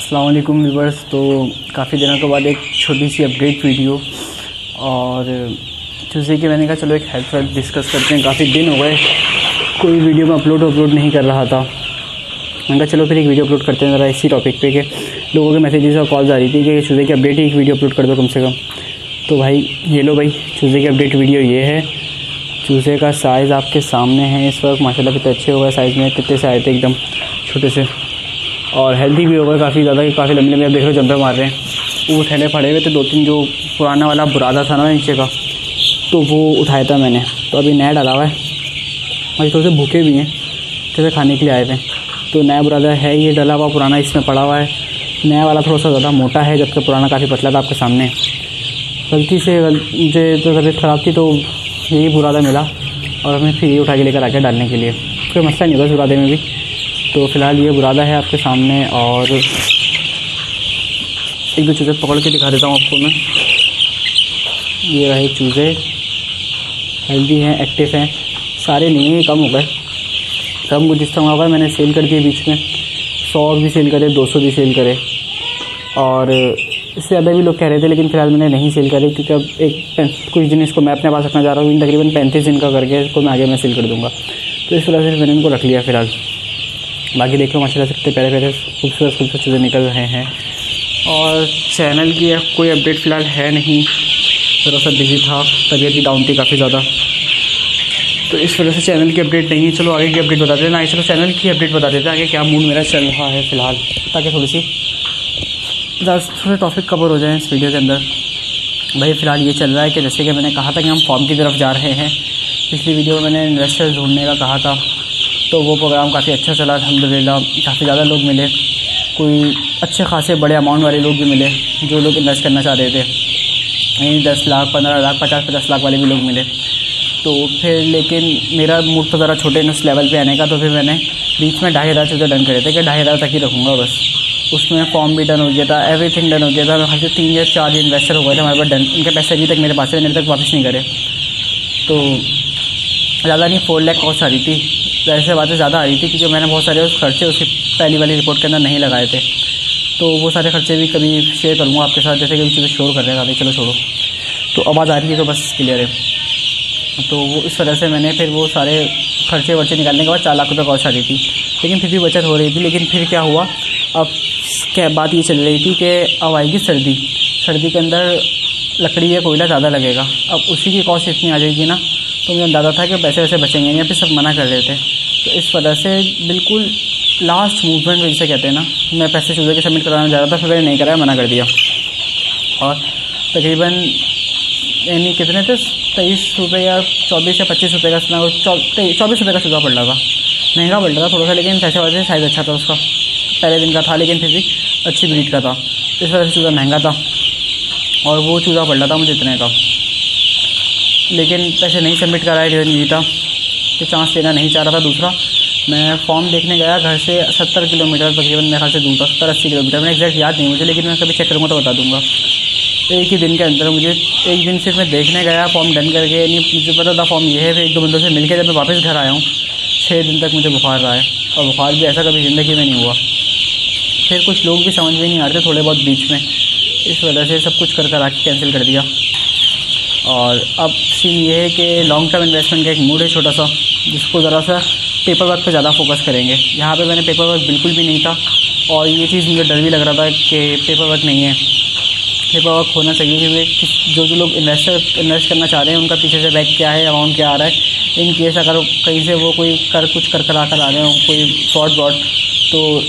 अस्सलाम वालेकुम व्यूअर्स। तो काफ़ी दिनों के बाद एक छोटी सी अपडेट वीडियो और ट्यूसडे की मैंने कहा चलो एक हेल्थ वेल्थ डिस्कस करते हैं। काफ़ी दिन हो गए कोई वीडियो में अपलोड नहीं कर रहा था। मैंने कहा चलो फिर एक वीडियो अपलोड करते हैं ज़रा इसी टॉपिक पे कि लोगों के मैसेजेस और कॉल्स आ रही थी कि ट्यूसडे की अपडेट ही एक वीडियो अपलोड कर दो कम से कम। तो भाई ये लो भाई, ट्यूसडे की अपडेट वीडियो ये है। चूज़े का साइज़ आपके सामने है इस वक्त। माशाल्लाह कितने अच्छे हो गए साइज़ में, कितने से आए थे एकदम छोटे से और हेल्दी भी हो गए काफ़ी ज़्यादा। काफ़ी लंबे लंबे आप देख रहे हो जंपे मार रहे हैं। वो थैले पड़े हुए थे, 2-3 जो पुराना वाला बुरादा था ना नीचे का, तो वो उठाया था मैंने। तो अभी नया डाला हुआ है और थोड़े से भूखे भी हैं, जैसे खाने के लिए आए थे। तो नया बुरादा है ये डला हुआ, पुराना इसमें पड़ा हुआ है। नया वाला थोड़ा सा ज़्यादा मोटा है जबकि पुराना काफ़ी पतला था। आपके सामने गलती से मुझे तो तबीयत ख़राब थी तो यही बुरादा मिला और हमें फिर ये उठा के लेकर आके डालने के लिए। कोई मसला नहीं होगा इस बुरादे में भी। तो फ़िलहाल ये बुरादा है आपके सामने और एक दो चूज़े पकड़ के दिखा देता हूँ आपको मैं। ये रहे चूज़े, हेल्दी हैं, एक्टिव हैं, सारे नहीं हैं, कम हो गए। कम कुछ जिस तरह होगा मैंने सेल कर दिए बीच में। 100 भी सेल करे, 200 भी सेल करे और इससे ज़्यादा भी लोग कह रहे थे, लेकिन फ़िलहाल मैंने नहीं सेल करे क्योंकि अब कुछ दिन इसको मैं अपने पास रखना चाह रहा हूँ। तकरीबन 35 दिन का करके इसको मैं आगे सेल कर दूँगा। तो इस वजह से मैंने इनको रख लिया फ़िलहाल। बाकी देखो माशाल्लाह से कितने प्यारे खूबसूरत चीज़ें निकल रहे हैं। और चैनल की कोई अपडेट फ़िलहाल है नहीं, थोड़ा सा बिजी था, तबीयत भी डाउन थी काफ़ी ज़्यादा, तो इस वजह से चैनल की अपडेट नहीं है। चलो आगे की अपडेट बता देते हैं। चलो चैनल की अपडेट बता देते हैं आगे क्या मूड मेरा चल रहा है फ़िलहाल, ताकि थोड़े टॉपिक कवर हो जाएँ इस वीडियो के अंदर। भाई फ़िलहाल ये चल रहा है कि जैसे कि मैंने कहा था कि हम फॉर्म की तरफ जा रहे हैं। पिछली वीडियो में मैंने इन्वेस्टर्स ढूंढने का कहा था, तो वो प्रोग्राम काफ़ी अच्छा चला अल्हम्दुलिल्लाह। काफ़ी ज़्यादा लोग मिले, कोई अच्छे खासे बड़े अमाउंट वाले लोग भी मिले जो लोग इन्वेस्ट करना चाह रहे थे। यहीं 10 लाख, 15 लाख, 50-50 लाख वाले भी लोग मिले। तो फिर लेकिन मेरा मूड तो ज़रा छोटे इस लेवल पे आने का, तो फिर मैंने बीच में 2,500 चीज़ें डन करे थे कि 2,500 तक ही रखूँगा बस। उसमें फॉर्म भी डन हो गया था, एवरीथिंग डन हो गया था। हर 3 या 4 इन्वेस्टर हो गए थे हमारे पास डन। उनके पैसे अभी तक मेरे पास है, मेरे तक वापस नहीं करे। तो ज़्यादा नहीं 4 लाख कॉस्ट आ रही थी। वैसे बातें ज़्यादा आ रही थी क्योंकि मैंने बहुत सारे उस खर्चे उसकी पहली वाली रिपोर्ट के अंदर नहीं लगाए थे। तो वो सारे खर्चे भी कभी शेयर करूँगा आपके साथ, जैसे कि चीज़ें शोर कर रहे हैं। चलो छोड़ो, तो आवाज़ आ रही है तो बस क्लियर है। तो वो इस वजह से मैंने फिर वो सारे खर्चे वर्चे निकालने के बाद 4 लाख रुपये कॉस्ट आ रही थी, लेकिन फिर भी बचत हो रही थी। लेकिन फिर क्या हुआ, अब क्या बात ये चल रही थी कि अब आएगी सर्दी के अंदर लकड़ी या कोयला ज़्यादा लगेगा। अब उसी की कॉस्ट इतनी आ जाएगी ना, तो मुझे अंदाज़ा था कि पैसे वैसे बचेंगे नहीं, फिर सब मना कर रहे थे। तो इस वजह से बिल्कुल लास्ट मूवमेंट में जिसे कहते हैं ना, मैं पैसे चूज़े के सबमिट कराना चाह रहा था, फिर मैंने नहीं कराया, मना कर दिया। और तकरीबन यानी कितने थे, 23 रुपये या 24 या 25 रुपये का 24 रुपये का चूज़ा पड़ रहा था। महंगा पड़ रहा था थोड़ा सा, लेकिन पैसे वजह से साइज़ अच्छा था उसका, पहले दिन का था, लेकिन फिर भी अच्छी ब्रीड का था। इस वजह से चूज़ा महंगा था और वो चूज़ा पड़ रहा था मुझे इतने का। लेकिन पैसे नहीं सबमिट कराया नहीं था, तो चांस लेना नहीं चाह रहा था। दूसरा, मैं फॉर्म देखने गया घर से 70 किलोमीटर तकरीबन मेरे ख्याल से दूर था, 70-80 किलोमीटर। मैं एग्जैक्ट याद नहीं मुझे, लेकिन मैं कभी चेक करूँगा तो बता दूँगा। एक ही दिन के अंदर मुझे, एक दिन सिर्फ मैं देखने गया फॉर्म डन करके, यानी मुझे पता था फॉर्म ये है। फिर 1-2 बंदों से मिलकर जब मैं वापस घर आया हूँ, 6 दिन तक मुझे बुखार रहा है और बुखार भी ऐसा कभी ज़िंदगी में नहीं हुआ। फिर कुछ लोग भी समझ में नहीं आ रहे थोड़े बहुत बीच में, इस वजह से सब कुछ कर आके कैंसिल कर दिया। और अब सीन ये है कि लॉन्ग टर्म इन्वेस्टमेंट का एक मूड है छोटा सा, जिसको ज़रा सा पेपर वर्क पर ज़्यादा फोकस करेंगे। यहाँ पे मैंने पेपर वर्क बिल्कुल भी नहीं था और ये चीज़ मुझे डर भी लग रहा था कि पेपर वर्क नहीं है। पेपर वर्क होना चाहिए क्योंकि जो लोग इन्वेस्ट करना चाह रहे हैं उनका पीछे से बैक क्या है, अमाउंट क्या आ रहा है। इन केस अगर कहीं से वो कोई कुछ कर आ रहे हों, कोई फ्रॉड, तो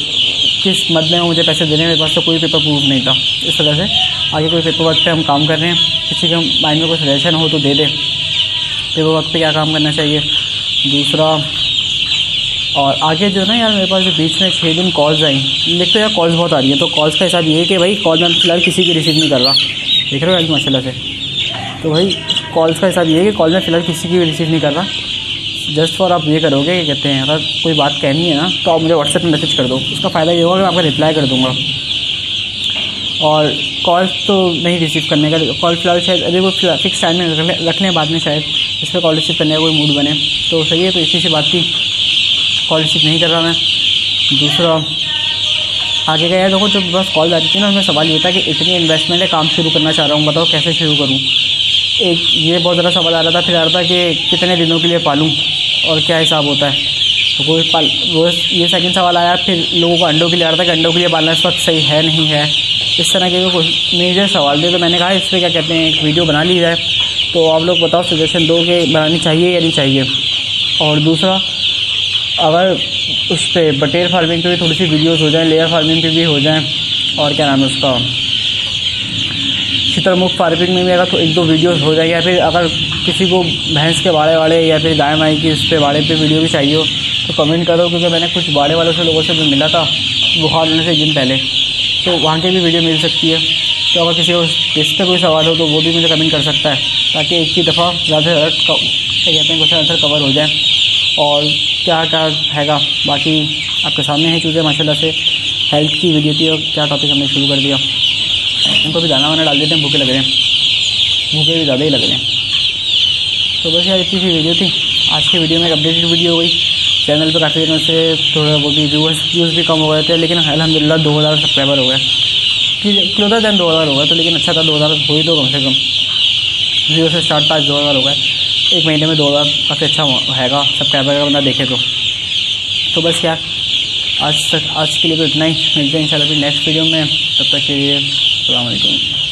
किस मद में मुझे पैसे देने, मेरे पास तो कोई पेपर प्रूफ नहीं था। इस वजह से आगे कोई पेपर वर्क पे हम काम कर रहे हैं। किसी के माइंड में कोई सजेशन हो तो दे दे, पेपर वर्क पे क्या काम करना चाहिए। दूसरा, और आगे जो ना यार, मेरे पास जो बीच में 6 दिन कॉल्स आई, देखते यार कॉल्स बहुत आ रही है। तो कॉल्स का हिसाब ये है कि भाई कॉल मैं फ़िलहाल किसी की रिसीव नहीं कर रहा, देख रहे हो आज माशाल्लाह से। तो भाई कॉल्स का हिसाब ये है कि कॉल मैं फ़िलहाल किसी की भी रिसीव नहीं कर रहा। जस्ट फॉर आप ये करोगे, क्या कहते हैं, अगर कोई बात कहनी है ना तो आप मुझे व्हाट्सएप में मैसेज कर दो। उसका फ़ायदा ये होगा कि मैं आपका रिप्लाई कर दूँगा। और कॉल तो नहीं रिसीव करने का, कॉल फ़िलहाल शायद अभी वो फिक्स टाइम में रखने बाद में शायद इस पर कॉल रिसीव करने का कोई मूड बने तो सही है। तो इसी से बात थी, कॉल रिसीव नहीं कर रहा मैं। दूसरा, आगे का यार देखो, जो बस कॉल आती थी ना, उसमें सवाल ये था कि इतनी इन्वेस्टमेंट है, काम शुरू करना चाह रहा हूँ, बताओ कैसे शुरू करूँ। एक ये बहुत ज़्यादा सवाल आ रहा था। फिर आ रहा था कि कितने दिनों के लिए पालूँ और क्या हिसाब होता है। तो वो ये सेकंड सवाल आया। फिर लोगों को अंडों के लिए आ रहा था कि अंडों के लिए पालना इस वक्त सही है नहीं है। इस तरह के कुछ मेजर सवाल थे। तो मैंने कहा इस पर क्या कहते हैं, एक वीडियो बना ली जाए। तो आप लोग बताओ, सजेशन दो कि बनानी चाहिए या नहीं चाहिए। और दूसरा, अगर उस पर बटेर फार्मिंग पे भी थोड़ी सी वीडियोस हो जाएं, लेयर फार्मिंग पे भी हो जाएं, और क्या नाम है उसका, शुतुरमुर्ग फार्मिंग में भी अगर एक दो वीडियोस हो जाए, या फिर अगर किसी को भैंस के बाड़े वाड़े या फिर गाय माई की उस पर बाड़े पे वीडियो भी चाहिए हो तो कमेंट करो। क्योंकि मैंने कुछ बाड़े वालों से लोगों से भी मिला था बुखार होने से एक दिन पहले, तो वहाँ की भी वीडियो मिल सकती है। तो अगर किसी को इस पर कोई सवाल हो तो वो भी मुझे कमेंट कर सकता है, ताकि एक ही दफ़ा ज़्यादा से ज़्यादा क्या कहते हैं क्वेश्चन आंसर कवर हो जाए। और क्या क्या हैगा बाकी आपके सामने है चीज़ें। माशाल्लाह से हेल्थ की वीडियो थी और क्या टॉपिक हमने शुरू कर दिया। उनको भी दाना वाना डाल देते हैं, भूखे लग रहे हैं, भूखे भी ज़्यादा ही लग रहे हैं। तो बस यार इतनी सी वीडियो थी आज की। वीडियो में एक अपडेटेड वीडियो हो गई। चैनल पर काफ़ी दिनों से थोड़ा वो भी व्यूज़ भी कम हो गए थे, लेकिन अल्हम्दुलिल्लाह 2000 सब्सक्राइबर हो गए। क्लोजर देन 2000 हो गए, तो लेकिन अच्छा था 2000 हो ही तो कम से कम। 0 से स्टार्ट था, 2000 हो गए। एक महीने में 2000 काफ़ी अच्छा हैगा सब्सक्राइबर का बंदा देखे तो बस यार आज के लिए तो इतना ही। मिलते हैं इंशाल्लाह फिर नेक्स्ट वीडियो में। तब तक के लिए अस्सलाम वालेकुम।